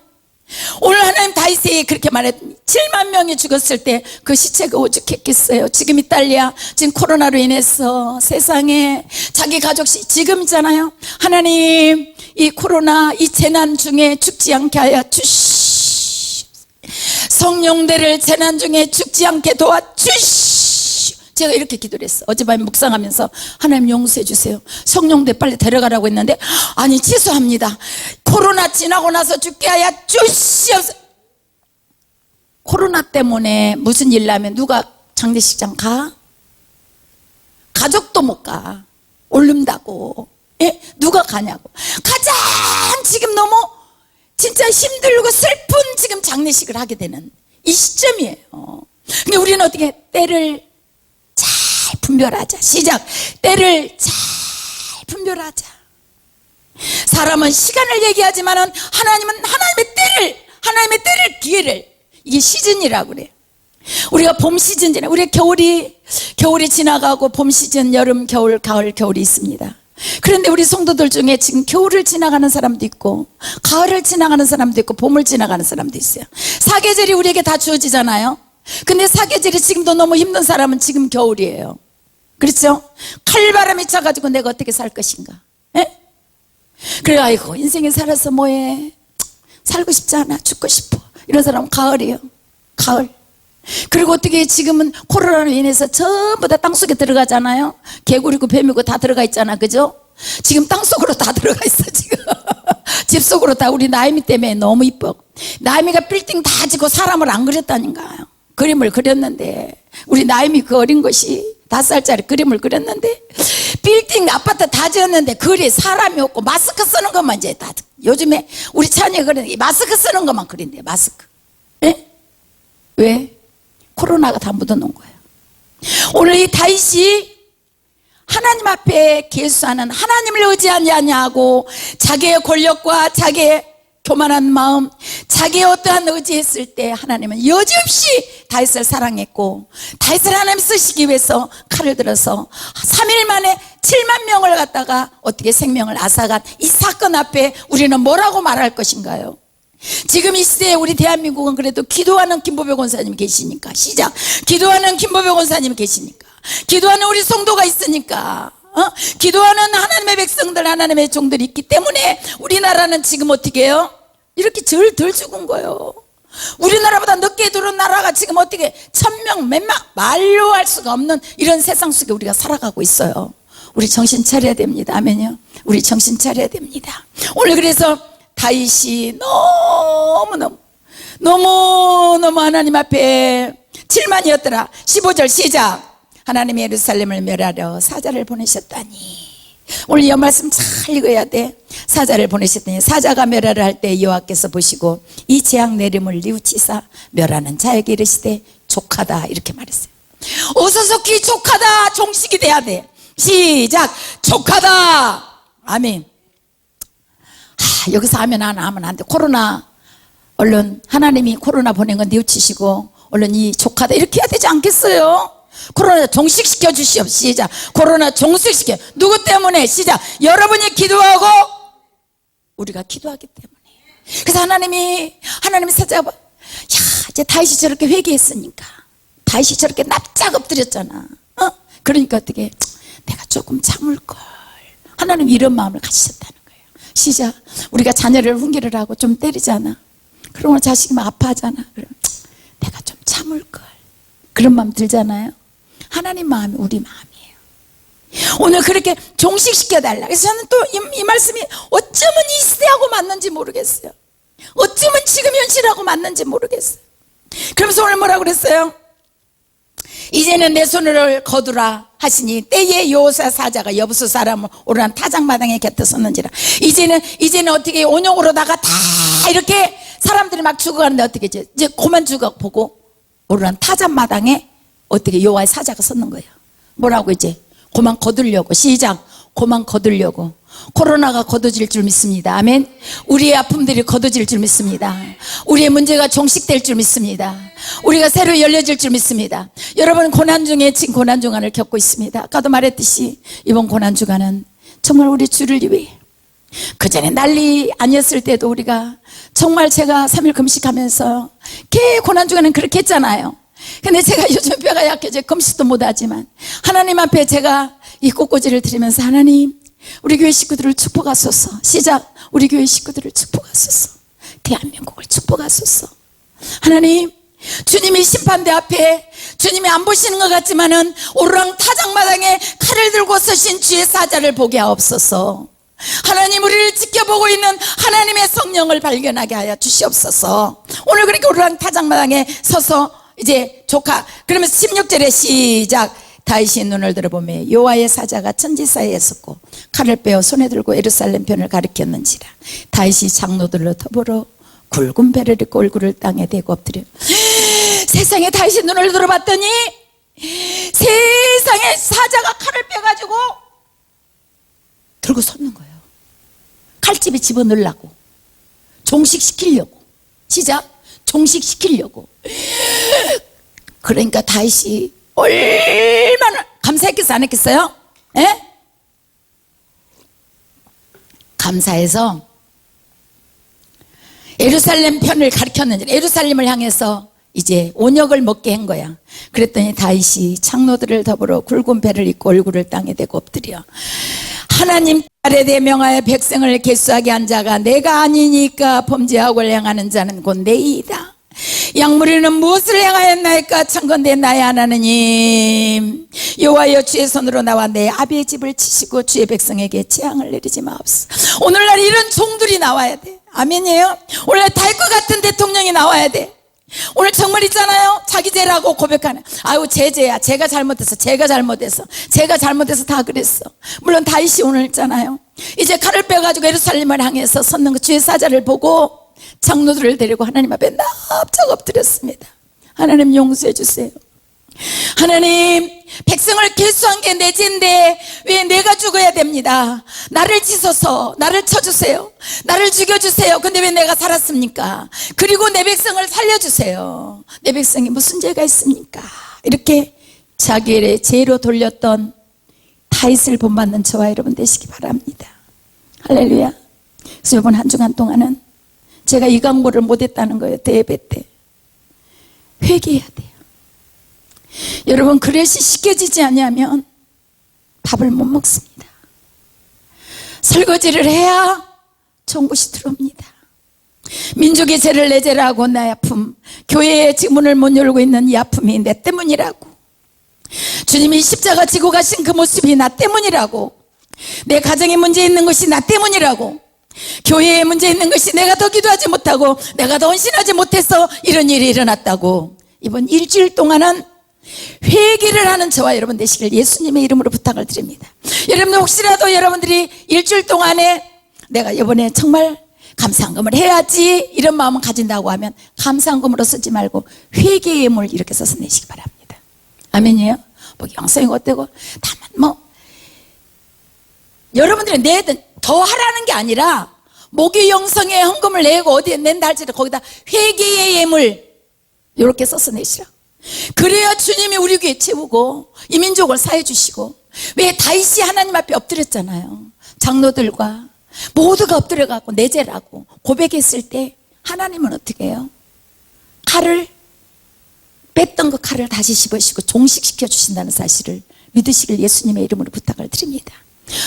오늘 하나님 다윗이 그렇게 말했더니 7만 명이 죽었을 때 그 시체가 오죽했겠어요. 지금 이탈리아 지금 코로나로 인해서 세상에 자기 가족 지금 있잖아요. 하나님, 이 코로나 이 재난 중에 죽지 않게 하여 주시, 성령들을 재난 중에 죽지 않게 도와주시. 제가 이렇게 기도를 했어. 어젯밤에 묵상하면서 하나님 용서해 주세요. 성령들 빨리 데려가라고 했는데, 아니 취소합니다. 코로나 지나고 나서 죽게 하여 주시옵소서. 코로나 때문에 무슨 일 나면 누가 장례식장 가? 가족도 못 가. 오른다고. 예? 누가 가냐고. 가장 지금 너무 진짜 힘들고 슬픈 지금 장례식을 하게 되는 이 시점이에요. 근데 우리는 어떻게 때를 잘 분별하자. 시작. 때를 잘 분별하자. 사람은 시간을 얘기하지만은 하나님은 하나님의 때를, 기회를, 이게 시즌이라고 그래요. 우리가 봄 시즌 지나, 우리 겨울이 지나가고 봄 시즌, 여름, 겨울, 가을, 겨울이 있습니다. 그런데 우리 성도들 중에 지금 겨울을 지나가는 사람도 있고 가을을 지나가는 사람도 있고 봄을 지나가는 사람도 있어요. 사계절이 우리에게 다 주어지잖아요. 근데 사계절이 지금도 너무 힘든 사람은 지금 겨울이에요. 그렇죠? 칼바람이 차가지고 내가 어떻게 살 것인가. 예? 그래, 아이고 인생에 살아서 뭐해, 살고 싶지 않아, 죽고 싶어, 이런 사람은 가을이에요. 가을. 그리고 어떻게 지금은 코로나로 인해서 전부 다 땅속에 들어가잖아요. 개구리고 뱀이고 다 들어가 있잖아, 그죠? 지금 땅속으로 다 들어가 있어 지금. 집 속으로 다. 우리 나이미 때문에 너무 이뻐. 나이미가 빌딩 다 짓고 사람을 안 그렸다니까요. 그림을 그렸는데, 우리 나이미 그 어린 것이 5살짜리 그림을 그렸는데, 빌딩 아파트 다 지었는데 거리에 사람이 없고 마스크 쓰는 것만 이제 다, 요즘에 우리 찬이가 그러는데 마스크 쓰는 것만 그린대. 마스크. 예? 왜? 코로나가 다 묻어놓은 거예요. 오늘 이 다윗이 하나님 앞에 계수하는, 하나님을 의지하지 않냐고 자기의 권력과 자기의 교만한 마음, 자기의 어떠한 의지했을 때 하나님은 여지없이 다윗을 사랑했고, 다윗을 하나님 쓰시기 위해서 칼을 들어서 3일 만에 7만 명을 갖다가 어떻게 생명을 앗아간 이 사건 앞에 우리는 뭐라고 말할 것인가요? 지금 이 시대에 우리 대한민국은 그래도 기도하는 김보배 권사님 계시니까. 시작. 기도하는 김보배 권사님 계시니까. 기도하는 우리 성도가 있으니까. 기도하는 하나님의 백성들, 하나님의 종들이 있기 때문에 우리나라는 지금 어떻게 해요? 이렇게 덜 죽은 거예요. 우리나라보다 늦게 들어온 나라가 지금 어떻게 1,000명 몇명 말로 할 수가 없는 이런 세상 속에 우리가 살아가고 있어요. 우리 정신 차려야 됩니다. 아멘요. 우리 정신 차려야 됩니다. 오늘 그래서 다윗이 너무너무 하나님 앞에 7만이었더라. 15절 시작. 하나님이 예루살렘을 멸하려 사자를 보내셨다니. 오늘 이 말씀 잘 읽어야 돼. 사자를 보내셨더니 사자가 멸하를 할 때 여호와께서 보시고 이 재앙 내림을 뉘우치사 멸하는 자에게 이르시되 족하다 이렇게 말했어요. 어서속히 족하다 종식이 돼야 돼. 시작. 족하다. 아멘. 여기서 하면 안 돼. 코로나 얼른 하나님이 코로나 보낸 건 뉘우치시고 얼른 이 족하다 이렇게 해야 되지 않겠어요? 코로나 종식시켜 주시옵. 시작. 코로나 종식시켜. 누구 때문에? 시작. 여러분이 기도하고 우리가 기도하기 때문에. 그래서 하나님이 사자가 이제 다윗이 저렇게 회개했으니까 다윗이 저렇게 납작 엎드렸잖아. 그러니까 어떻게 내가 조금 참을걸. 하나님 이런 마음을 가지셨다는 거예요. 시작. 우리가 자녀를 훈계를 하고 좀 때리잖아. 그러면 자식이 막 아파하잖아. 그러면 내가 좀 참을걸. 그런 마음 들잖아요. 하나님 마음이 우리 마음이에요. 오늘 그렇게 종식시켜달라. 그래서 저는 또 이 말씀이 어쩌면 이 시대하고 맞는지 모르겠어요. 어쩌면 지금 현실하고 맞는지 모르겠어요. 그러면서 오늘 뭐라고 그랬어요? 이제는 내 손을 거두라 하시니 때에 여호사 사자가 여부수 사람을 오르는 타작마당에 곁에 섰는지라. 이제는 어떻게 온용으로다가 다 이렇게 사람들이 막 죽어가는데 어떻게 이제 그만 죽어보고 오르는 타작마당에 어떻게 여호와의 사자가 섰는 거예요. 뭐라고 이제 그만 거두려고. 시작. 그만 거두려고. 코로나가 거둬질 줄 믿습니다. 아멘. 우리의 아픔들이 거둬질 줄 믿습니다. 우리의 문제가 종식될 줄 믿습니다. 우리가 새로 열려질 줄 믿습니다. 여러분 고난 중에 지금 고난 주간을 겪고 있습니다. 아까도 말했듯이 이번 고난 주간은 정말 우리 주를 위해 그전에 난리 아니었을 때도 우리가 정말 제가 3일 금식하면서 고난 주간은 그렇게 했잖아요. 근데 제가 요즘 뼈가 약해져 금식도 못하지만 하나님 앞에 제가 이 꽃꽂이를 드리면서 하나님 우리 교회 식구들을 축복하소서. 시작. 우리 교회 식구들을 축복하소서. 대한민국을 축복하소서. 하나님 주님이 심판대 앞에 주님이 안 보시는 것 같지만은 오르락 타작마당에 칼을 들고 서신 주의 사자를 보게 하옵소서. 하나님 우리를 지켜보고 있는 하나님의 성령을 발견하게 하여 주시옵소서. 오늘 그렇게 오르락 타작마당에 서서 이제 그러면서 16절에 시작. 다윗이 눈을 들어보며 여호와의 사자가 천지 사이에 섰고 칼을 빼어 손에 들고 예루살렘 편을 가리켰는지라. 다윗이 장로들로 더불어 굵은 배를 입고 얼굴을 땅에 대고 엎드려. 세상에 다윗이 눈을 들어봤더니 세상에 사자가 칼을 빼가지고 들고 섰는 거예요. 칼집에 집어넣으려고, 종식시키려고. 시작. 종식시키려고. 그러니까 다윗이 얼마나 감사했겠어 안 했겠어요? 예? 감사해서 예루살렘 편을 가리켰는지 예루살렘을 향해서 이제 온역을 먹게 한 거야. 그랬더니 다윗이 장로들을 더불어 굵은 배를 입고 얼굴을 땅에 대고 엎드려 하나님 아래 대명하여 백성을 계수하게 한 자가 내가 아니니까 범죄하고 행하는 자는 곧 내이다. 양무리는 무엇을 행하였나이까? 청건대 나의 하나님 여호와여 주의 손으로 나와 내 아비의 집을 치시고 주의 백성에게 재앙을 내리지 마옵소서. 오늘날 이런 종들이 나와야 돼. 아멘이에요. 오늘날 달 것 같은 대통령이 나와야 돼. 오늘 정말 있잖아요. 자기 죄라고 고백하는. 아유 제 죄야. 제가 잘못해서 다 그랬어. 물론 다윗이 오늘 있잖아요. 이제 칼을 빼가지고 예루살렘을 향해서 섰는 그 주의 사자를 보고 장로들을 데리고 하나님 앞에 납작 엎드렸습니다. 하나님 용서해 주세요. 하나님 백성을 계수한 게 내 죄인데 왜 내가 죽어야 됩니다. 나를 찢어서 나를 쳐주세요. 나를 죽여주세요. 근데 왜 내가 살았습니까? 그리고 내 백성을 살려주세요. 내 백성이 무슨 죄가 있습니까? 이렇게 자기의 죄로 돌렸던 다윗을 본받는 저와 여러분 되시기 바랍니다. 할렐루야. 그래서 이번 한 주간 동안은 제가 이 강구를 못했다는 거예요. 대예배 때 회개해야 돼요. 여러분 그릇이 씻겨지지 않으면 밥을 못 먹습니다. 설거지를 해야 좋은 것이 들어옵니다. 민족의 죄를 내 죄라고 나의 아픔, 교회의 문을 못 열고 있는 이 아픔이 내 때문이라고, 주님이 십자가 지고 가신 그 모습이 나 때문이라고, 내 가정에 문제 있는 것이 나 때문이라고, 교회에 문제 있는 것이 내가 더 기도하지 못하고 내가 더 헌신하지 못해서 이런 일이 일어났다고. 이번 일주일 동안은 회개를 하는 저와 여러분 되시길 예수님의 이름으로 부탁을 드립니다. 여러분들 혹시라도 여러분들이 일주일 동안에 내가 이번에 정말 감사한금을 해야지 이런 마음을 가진다고 하면 감사한금으로 쓰지 말고 회개의 물 이렇게 써서 내시기 바랍니다. 아멘이에요? 뭐 영성이 어때고 다만 뭐 여러분들이 내든 더 하라는 게 아니라 목유 영성의 헌금을 내고 어디에 낸다 할지라도 거기다 회개의 예물 이렇게 써서 내시라. 그래야 주님이 우리 귀에 채우고 이 민족을 사해 주시고. 왜 다윗이 하나님 앞에 엎드렸잖아요. 장로들과 모두가 엎드려갖고 내죄라고 고백했을 때 하나님은 어떻게 해요? 칼을 뺐던 그 칼을 다시 씹으시고 종식시켜 주신다는 사실을 믿으시길 예수님의 이름으로 부탁을 드립니다.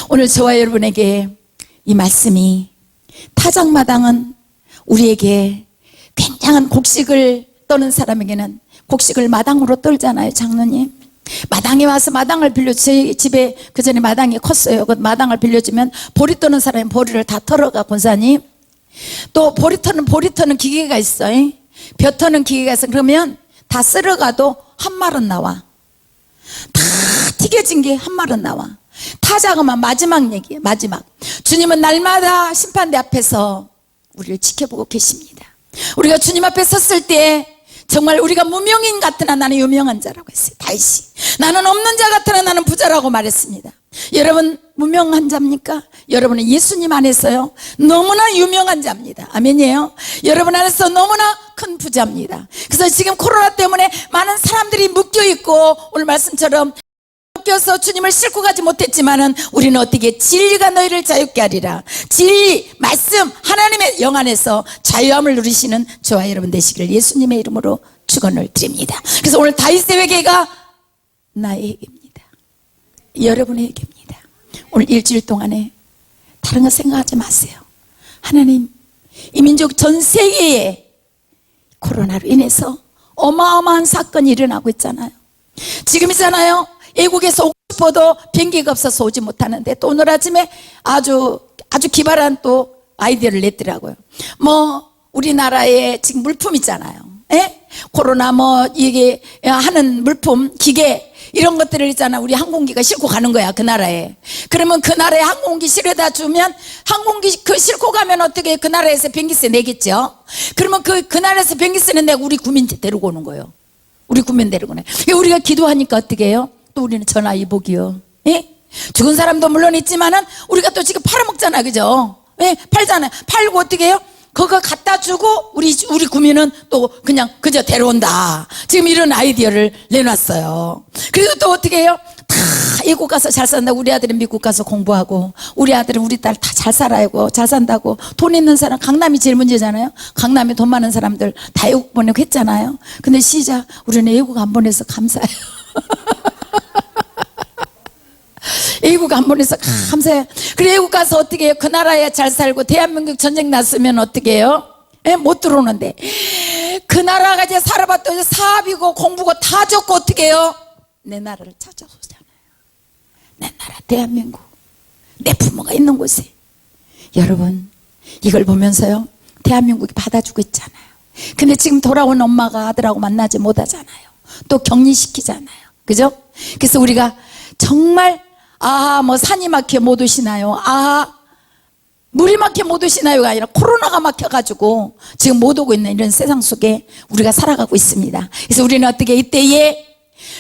오늘 저와 여러분에게 이 말씀이 타작마당은 우리에게 굉장한 곡식을 떠는 사람에게는 곡식을 마당으로 떨잖아요. 장로님 마당에 와서 마당을 빌려, 제 집에 그 전에 마당이 컸어요. 그 마당을 빌려주면 보리 떠는 사람이 보리를 다 털어가. 권사님 또 보리 터는 기계가 있어요. 벼 터는 기계가 있어. 그러면 다 쓸어가도 한 말은 나와. 다 튀겨진 게 한 말은 나와. 타작은 마지막 얘기예요. 마지막. 주님은 날마다 심판대 앞에서 우리를 지켜보고 계십니다. 우리가 주님 앞에 섰을 때 정말 우리가 무명인 같으나 나는 유명한 자라고 했어요. 다윗이 나는 없는 자 같으나 나는 부자라고 말했습니다. 여러분 무명한 자입니까? 여러분은 예수님 안에서요 너무나 유명한 자입니다. 아멘이에요. 여러분 안에서 너무나 큰 부자입니다. 그래서 지금 코로나 때문에 많은 사람들이 묶여있고 오늘 말씀처럼 서 주님을 싣고 가지 못했지만은 우리는 어떻게 진리가 너희를 자유케 하리라. 진리 말씀 하나님의 영 안에서 자유함을 누리시는 저와 여러분 되시기를 예수님의 이름으로 축원을 드립니다. 그래서 오늘 다윗의 회개가 나의 회개입니다. 여러분의 회개입니다. 오늘 일주일 동안에 다른 거 생각하지 마세요. 하나님 이 민족 전 세계에 코로나로 인해서 어마어마한 사건이 일어나고 있잖아요. 지금 있잖아요. 외국에서 오고 싶어도 비행기가 없어서 오지 못하는데 또 오늘 아침에 아주 기발한 또 아이디어를 냈더라고요. 뭐 우리나라에 지금 물품 있잖아요. 에? 코로나 뭐 이게 하는 물품 기계 이런 것들을 있잖아. 우리 항공기가 싣고 가는 거야 그 나라에. 그러면 그 나라에 항공기 실어다 주면 항공기 그 싣고 가면 어떻게 그 나라에서 비행기세 내겠죠. 그러면 그 나라에서 비행기세는 내고 우리 국민 데리고 오는 거예요. 우리 국민 데리고 오네. 우리가 기도하니까 어떻게 해요? 또 우리는 전화위복이요. 예? 죽은 사람도 물론 있지만은 우리가 또 지금 팔아먹잖아, 그죠? 예? 팔잖아요. 팔고 어떻게 해요? 그거 갖다 주고 우리 국민은 또 그냥 그저 데려온다. 지금 이런 아이디어를 내놨어요. 그리고 또 어떻게 해요? 다 외국 가서 잘 산다. 우리 아들은 미국 가서 공부하고 우리 아들은 우리 딸 다 잘 살아요. 잘 산다고. 돈 있는 사람 강남이 제일 문제잖아요. 강남에 돈 많은 사람들 다 외국 보내고 했잖아요. 근데 시작 우리는 외국 안 보내서 감사해요. 외국 안 보내서 감사해요. 그래 외국 가서 어떻게 해요? 그 나라에 잘 살고 대한민국 전쟁 났으면 어떻게 해요? 예? 못 들어오는데 그 나라가 이제 살아봤더니 사업이고 공부고 다 좋고 어떻게 해요? 내 나라를 찾아오잖아요. 내 나라 대한민국 내 부모가 있는 곳에. 여러분 이걸 보면서요 대한민국이 받아주고 있잖아요. 근데 지금 돌아온 엄마가 아들하고 만나지 못하잖아요. 또 격리시키잖아요. 그죠? 그래서 우리가 정말 뭐 산이 막혀 못 오시나요? 물이 막혀 못 오시나요가 아니라 코로나가 막혀가지고 지금 못 오고 있는 이런 세상 속에 우리가 살아가고 있습니다. 그래서 우리는 어떻게 이때에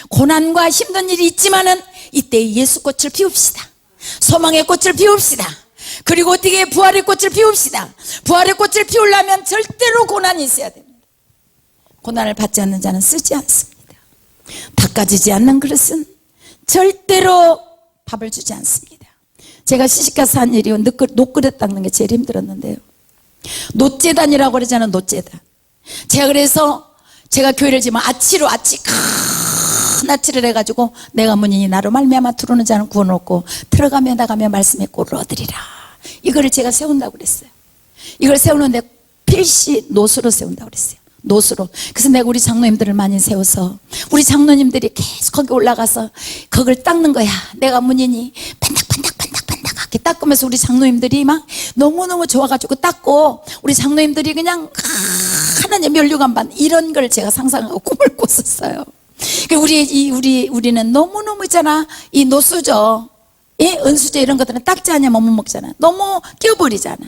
고난과 힘든 일이 있지만은 이때에 예수꽃을 피웁시다. 소망의 꽃을 피웁시다. 그리고 어떻게 부활의 꽃을 피웁시다. 부활의 꽃을 피우려면 절대로 고난이 있어야 됩니다. 고난을 받지 않는 자는 쓰지 않습니다. 닦아지지 않는 그릇은 절대로 밥을 주지 않습니다. 제가 시집가서 한 일이 녹그릇 닦는 게 제일 힘들었는데요. 노재단이라고 그러잖아요. 노재단. 제가 그래서 제가 교회를 지면 아치 큰 아치를 해가지고 내가 문인이 나로 말미암아 들어오는 자는 구원없고 들어가며 나가며 말씀의 꼴을 얻으리라. 이거를 제가 세운다고 그랬어요. 이걸 세우는데 필시 노수로 세운다고 그랬어요. 노수로. 그래서 내가 우리 장로님들을 많이 세워서 우리 장로님들이 계속 거기 올라가서 그걸 닦는 거야. 내가 문인이 반닥반닥 닦으면서 우리 장로님들이 막 너무너무 좋아가지고 닦고 우리 장로님들이 그냥 하나님 면류관 받는 이런 걸 제가 상상하고 꿈을 꿨었어요. 우리는 너무너무 있잖아. 이 노수저, 예? 은수저 이런 것들은 딱지 아니면 못 먹잖아. 너무 끼어버리잖아.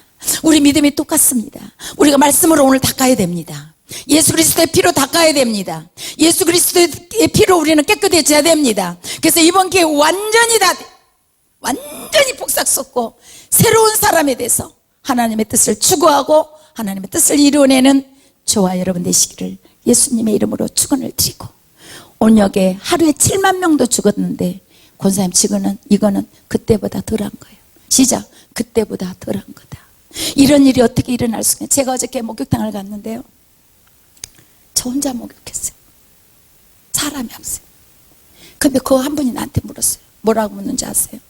우리 믿음이 똑같습니다. 우리가 말씀으로 오늘 닦아야 됩니다. 예수 그리스도의 피로 닦아야 됩니다. 예수 그리스도의 피로 우리는 깨끗해져야 됩니다. 그래서 이번 기회에 완전히 복싹 쏟고 새로운 사람에 대해서 하나님의 뜻을 추구하고 하나님의 뜻을 이루어내는 저와 여러분 되시기를 예수님의 이름으로 축원을 드리고, 온역에 하루에 7만 명도 죽었는데 권사님 이거는 그때보다 덜한 거예요. 시작. 그때보다 덜한 거다. 이런 일이 어떻게 일어날 수가 있냐. 제가 어저께 목욕탕을 갔는데요, 저 혼자 목욕했어요. 사람이 없어요. 근데 그 한 분이 나한테 물었어요. 뭐라고 묻는지 아세요?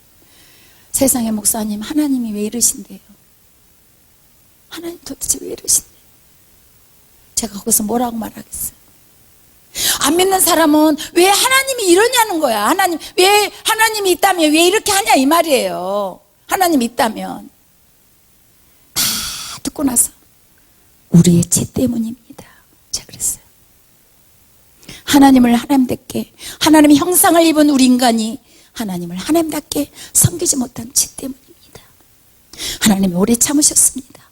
세상에 목사님, 하나님이 왜 이러신대요? 하나님 도대체 왜 이러신대요? 제가 거기서 뭐라고 말하겠어요? 안 믿는 사람은 왜 하나님이 이러냐는 거야. 왜 하나님이 있다면 왜 이렇게 하냐 이 말이에요. 하나님이 있다면. 다 듣고 나서 우리의 죄 때문입니다. 제가 그랬어요. 하나님을 하나님답게, 하나님의 형상을 입은 우리 인간이 하나님을 하나님답게 섬기지 못한 죄 때문입니다. 하나님이 오래 참으셨습니다.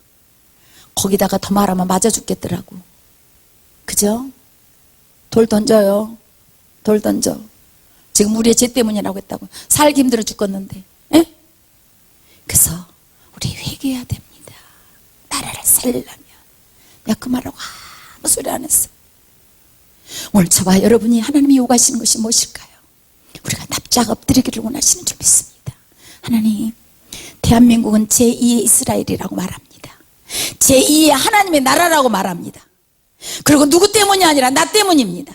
거기다가 더 말하면 맞아 죽겠더라고. 그죠? 돌 던져요. 돌 던져. 지금 우리의 죄 때문이라고 했다고. 살기 힘들어 죽겠는데. 에? 그래서 우리 회개해야 됩니다. 나라를 살려면. 내가 그 말하고 아무 소리 안 했어요. 오늘 저와 여러분이 하나님이 요구하시는 것이 무엇일까요? 우리가 납작 엎드리기를 원하시는 줄 믿습니다. 하나님, 대한민국은 제2의 이스라엘이라고 말합니다. 제2의 하나님의 나라라고 말합니다. 그리고 누구 때문이 아니라 나 때문입니다.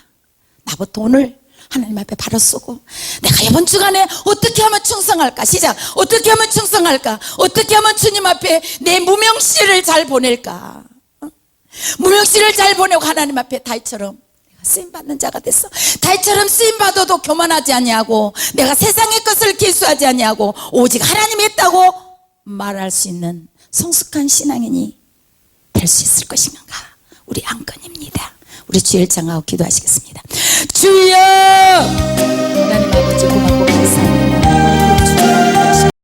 나부터 오늘 하나님 앞에 바로 쏘고, 내가 이번 주간에 어떻게 하면 충성할까? 시작. 어떻게 하면 충성할까? 어떻게 하면 주님 앞에 내 무명시를 잘 보낼까? 무명시를 잘 보내고 하나님 앞에 다윗처럼 내가 쓰임받는 자가 됐어. 다윗처럼 쓰임받아도 교만하지 아니하고, 내가 세상의 것을 계수하지 아니하고 오직 하나님이 했다고 말할 수 있는 성숙한 신앙인이 될 수 있을 것인가? 우리 안건입니다. 우리 주일 장하고 기도하시겠습니다. 주여